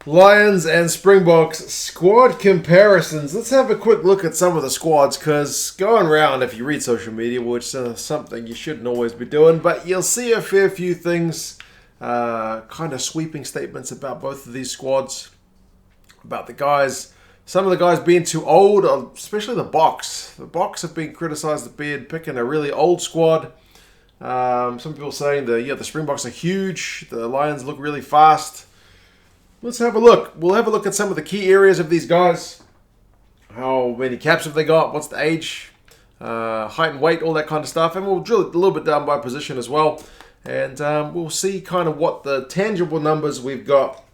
Lions and Springboks squad comparisons. Let's have a quick look at some of the squads, because going around, if you read social media, which is something you shouldn't always be doing, but you'll see a fair few things, kind of sweeping statements about both of these squads, about the guys. Some of the guys being too old, especially the Boks. The Boks have been criticised for being picking a really old squad. Some people saying the Springboks are huge, the Lions look really fast. Let's have a look. We'll have a look at some of the key areas of these guys. How many caps have they got? What's the age? Height and weight, all that kind of stuff. And we'll drill it a little bit down by position as well. And we'll see kind of what the tangible numbers we've got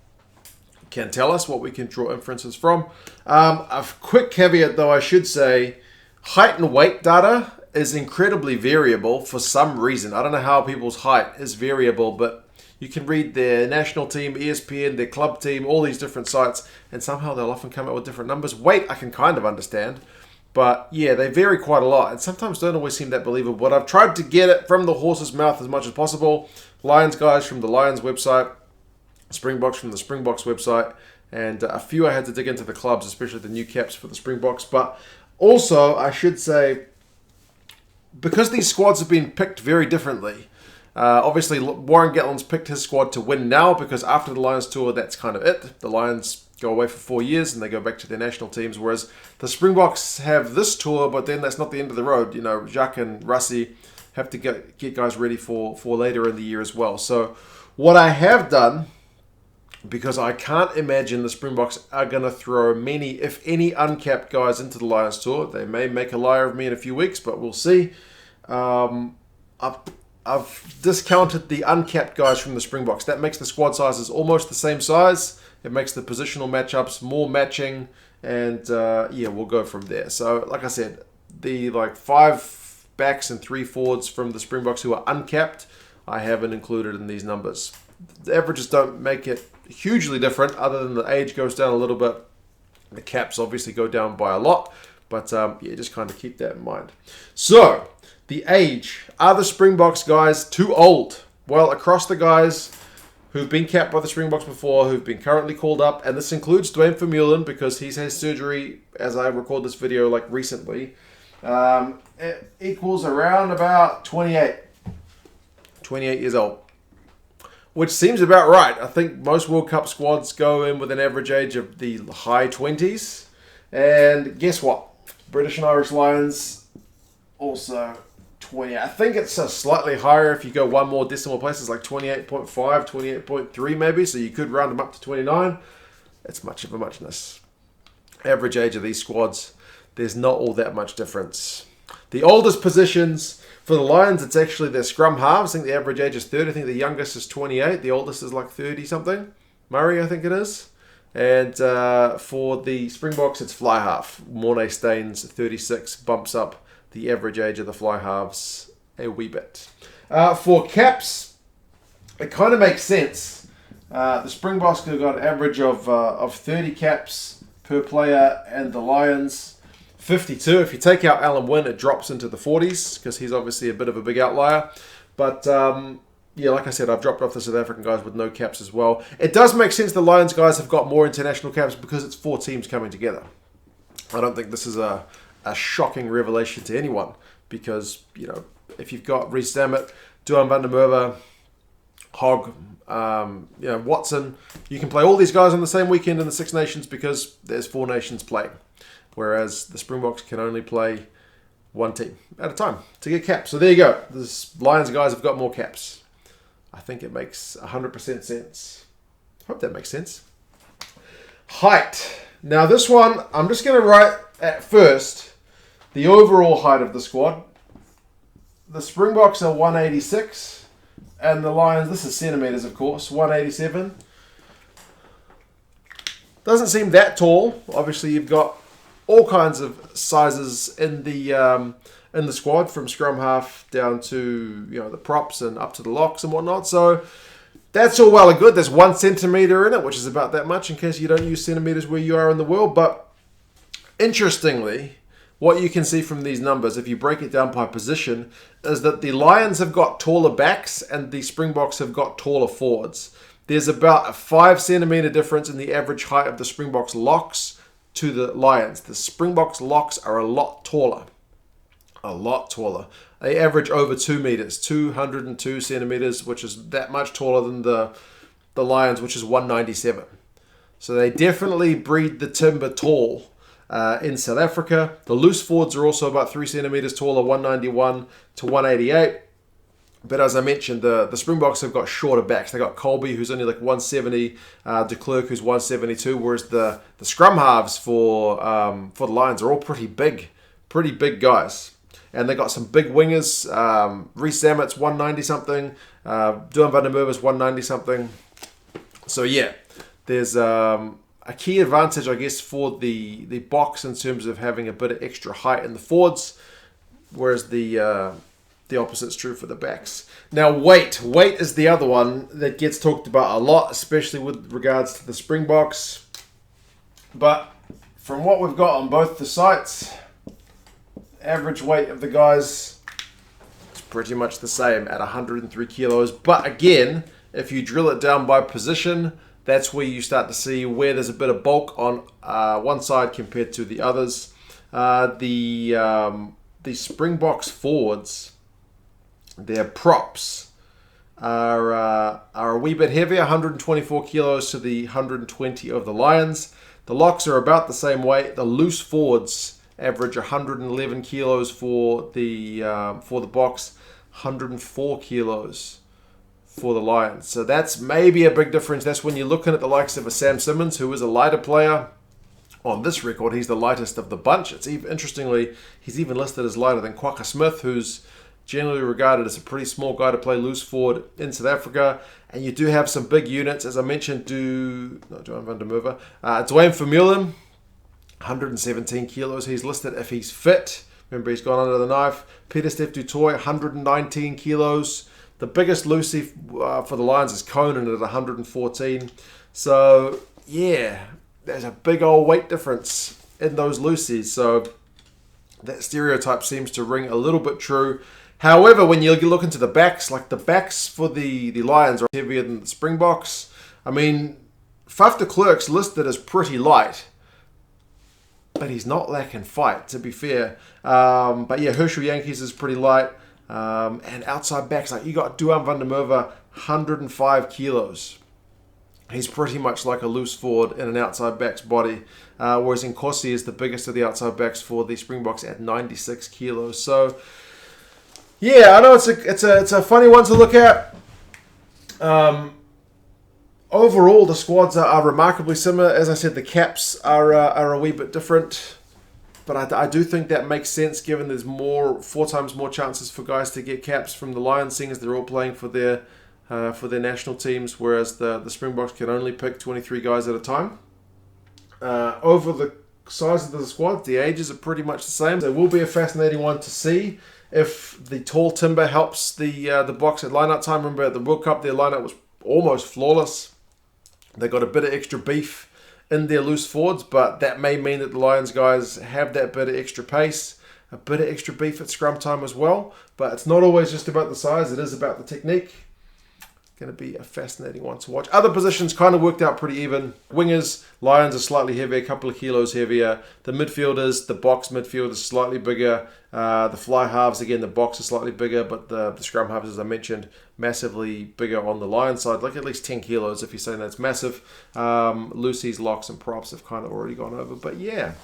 can tell us, what we can draw inferences from. A quick caveat though, I should say, height and weight data is incredibly variable for some reason. I don't know how people's height is variable, but you can read their national team, ESPN, their club team, all these different sites, and somehow they'll often come out with different numbers. Weight, I can kind of understand. But yeah, they vary quite a lot, and sometimes don't always seem that believable. But I've tried to get it from the horse's mouth as much as possible. Lions guys from the Lions website, Springboks from the Springboks website, and a few I had to dig into the clubs, especially the new caps for the Springboks. But also, I should say, because these squads have been picked very differently, obviously, Warren Gatland's picked his squad to win now, because after the Lions tour, that's kind of it. The Lions go away for 4 years and they go back to their national teams, whereas the Springboks have this tour, but then that's not the end of the road. You know, Jacques and Rassi have to get guys ready for later in the year as well. So what I have done, because I can't imagine the Springboks are going to throw many, if any, uncapped guys into the Lions tour. They may make a liar of me in a few weeks, but we'll see. I've discounted the uncapped guys from the Springboks. That makes the squad sizes almost the same size. It makes the positional matchups more matching, and yeah, we'll go from there. So, like I said, the 5 backs and 3 forwards from the Springboks who are uncapped, I haven't included in these numbers. The averages don't make it hugely different, other than the age goes down a little bit. The caps obviously go down by a lot, but yeah, just kind of keep that in mind. So, the age. Are the Springboks guys too old? Well, across the guys who've been capped by the Springboks before, who've been currently called up, and this includes Dwayne Vermeulen, because he's had surgery as I record this video recently, it equals around about 28. 28 years old. Which seems about right. I think most World Cup squads go in with an average age of the high 20s. And guess what? British and Irish Lions also 20. I think it's slightly higher if you go one more decimal place. It's like 28.5, 28.3 maybe. So you could round them up to 29. It's much of a muchness. Average age of these squads, there's not all that much difference. The oldest positions for the Lions, it's actually their scrum halves. I think the average age is 30. I think the youngest is 28. The oldest is like 30 something. Murray, I think it is. And for the Springboks, it's fly half. Mornay Staines, 36, bumps up the average age of the fly halves a wee bit. For caps, it kind of makes sense. The Springboks have got an average of 30 caps per player, and the Lions 52. If you take out Alan Wynne, it drops into the 40s, because he's obviously a bit of a big outlier. But yeah, like I said, I've dropped off the South African guys with no caps as well. It does make sense the Lions guys have got more international caps because it's 4 teams coming together. I don't think this is a shocking revelation to anyone, because, you know, if you've got Rhys Dammit, Duan van der Merwe, Hogg, Watson, you can play all these guys on the same weekend in the Six Nations because there's 4 nations playing. Whereas the Springboks can only play 1 team at a time to get caps. So there you go. The Lions guys have got more caps. I think it makes 100% sense. Hope that makes sense. Height. Now this one, I'm just going to write at first the overall height of the squad. The Springboks are 186. And the Lions, this is centimetres of course, 187. Doesn't seem that tall. Obviously you've got all kinds of sizes in the squad, from scrum half down to the props and up to the locks and whatnot. So that's all well and good. There's 1 centimetre in it, which is about that much in case you don't use centimetres where you are in the world. But interestingly, what you can see from these numbers, if you break it down by position, is that the Lions have got taller backs and the Springboks have got taller forwards. there's about a 5 centimeter difference in the average height of the Springboks locks to the Lions. The Springboks locks are a lot taller. A lot taller. They average over 2 meters, 202 centimeters, which is that much taller than the Lions, which is 197. So they definitely breed the timber tall in South Africa. The loose forwards are also about 3 centimeters taller, 191 to 188. But as I mentioned, the Springboks have got shorter backs. They got Colby, who's only like 170, de Klerk, who's 172, whereas the scrum halves for the Lions are all pretty big guys. And they got some big wingers. Reece Zammett's 190 something. Duan van der Merwe's 190 something. So yeah, there's a key advantage, I guess, for the Boks in terms of having a bit of extra height in the forwards, whereas the opposite's true for the backs. Now weight is the other one that gets talked about a lot, especially with regards to the Springboks. But from what we've got on both the sites, average weight of the guys is pretty much the same at 103 kilos. But again, if you drill it down by position, that's where you start to see where there's a bit of bulk on one side compared to the others. The Springboks forwards, their props are a wee bit heavier, 124 kilos to the 120 of the Lions. The locks are about the same weight. The loose forwards average 111 kilos for the Boks, 104 kilos for the Lions. So that's maybe a big difference. That's when you're looking at the likes of a Sam Simmons, who is a lighter player. On this record, he's the lightest of the bunch. It's even, interestingly, he's even listed as lighter than Kwaka Smith, who's generally regarded as a pretty small guy to play loose forward in South Africa. And you do have some big units, as I mentioned, Duan van der Merwe. Dwayne Vermeulen, 117 kilos. He's listed if he's fit. Remember, he's gone under the knife. Pieter-Steph du Toit, 119 kilos. The biggest loosie for the Lions is Conan at 114. So, yeah, there's a big old weight difference in those loosies. So that stereotype seems to ring a little bit true. However, when you look into the backs, like the backs for the Lions are heavier than the Springboks. I mean, Faf de Klerk's listed as pretty light, but he's not lacking fight, to be fair. But yeah, Herschel Yankees is pretty light. And outside backs, like you got Duan van der Merwe, 105 kilos. He's pretty much like a loose forward in an outside back's body. Whereas Nkosi is the biggest of the outside backs for the Springboks at 96 kilos. So, yeah, I know it's a funny one to look at. Overall, the squads are remarkably similar. As I said, the caps are a wee bit different. But I do think that makes sense, given there's 4 times more chances for guys to get caps from the Lions, seeing as they're all playing for their national teams, whereas the Springboks can only pick 23 guys at a time. Over the size of the squad, the ages are pretty much the same. It will be a fascinating one to see if the tall timber helps the Boks at line-out time. Remember, at the World Cup, their line-out was almost flawless. They got a bit of extra beef in their loose forwards, but that may mean that the Lions guys have that bit of extra pace, a bit of extra beef at scrum time as well. But it's not always just about the size, it is about the technique. Going to be a fascinating one to watch. Other positions kind of worked out pretty even. Wingers, Lions are slightly heavier, a couple of kilos heavier. The midfielders, the Boks midfield is slightly bigger. The fly halves, again, the Boks are slightly bigger, but the scrum halves, as I mentioned, massively bigger on the Lions side, like at least 10 kilos if you're saying that's massive. Loosies, locks, and props have kind of already gone over. But yeah,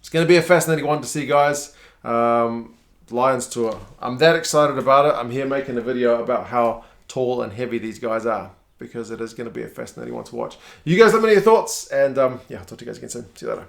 it's going to be a fascinating one to see, guys. Lions tour. I'm that excited about it. I'm here making a video about how tall and heavy these guys are, because it is going to be a fascinating one to watch. You guys let me know your thoughts, and yeah, I'll talk to you guys again soon. See you later.